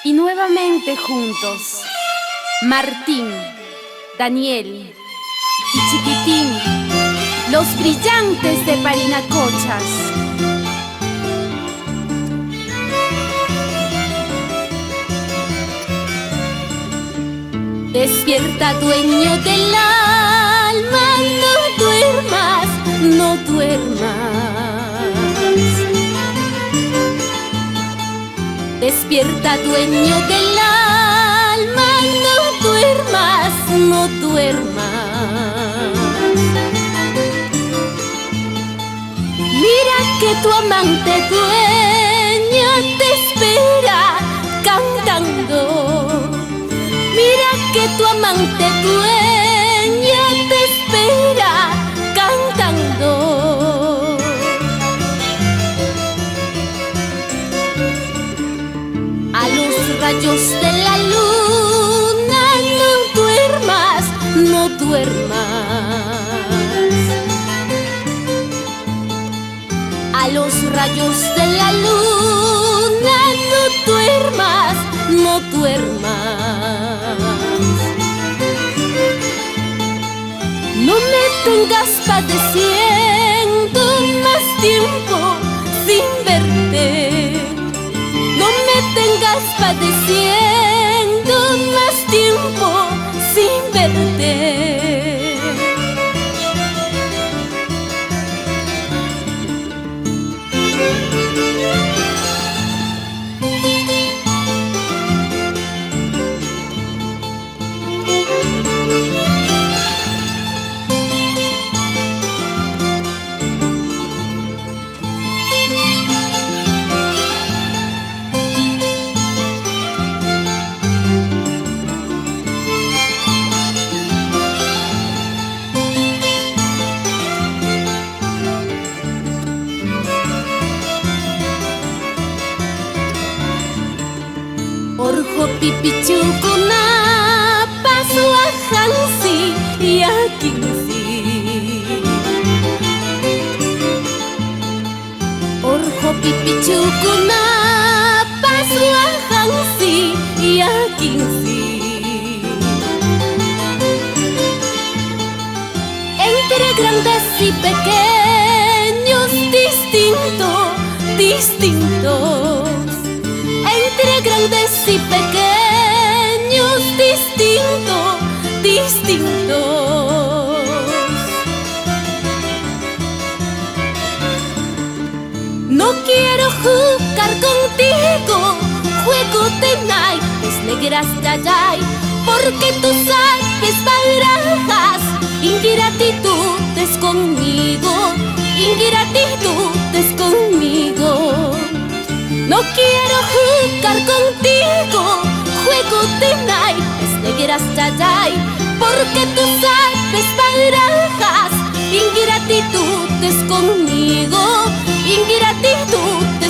Y nuevamente juntos, Martín, Daniel y Chiquitín, los brillantes de Parinacochas. Despierta, dueño del alma, no duermas, no duermas. Despierta, dueño del alma, no duermas, no duermas. Mira que tu amante dueña te espera cantando. Mira que tu amante dueña te espera cantando. A los rayos de la luna no duermas, no duermas. A los rayos de la luna no duermas, no duermas. No me tengas padeciendo más tiempo sin verte. No me tengas padeciendo más tiempo sin verte. Orjo pipichukuna paso a Hansi y a Kinsi. Orjo pipichukuna paso a Hansi y a Kinsi. Entre grandes y pequeños distintos, distintos. Entre grandes y pequeños, distintos, distintos. No quiero jugar contigo, juego de naipes negras yayay, porque tú sabes barajas, ingratitudes conmigo, ingratitudes conmigo. No quiero jugar contigo, juego de naipes negras yayay, porque tú sabes barajas, ingratitudes conmigo, ingratitudes